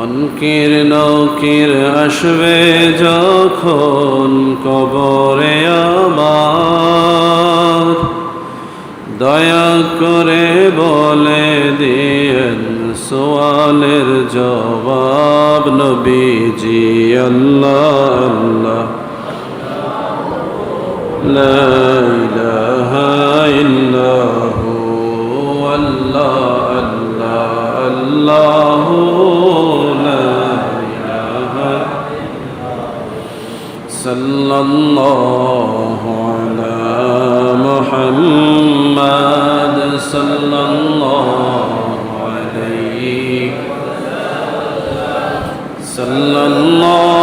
মুনকির নকির আসবে যখন কবরে আমার, দয়া করে বলে দিয়েন সওয়ালের জবাব নবীজি। আল্লাহ আল্লাহ লা ইলাহা ইল্লাহু আল্লাহ আল্লাহ আল্লাহু সাল্লাল্লাহু আলা মুহাম্মাদ সাল্লাল্লাহু আলাইহি সাল্লাল্লাহু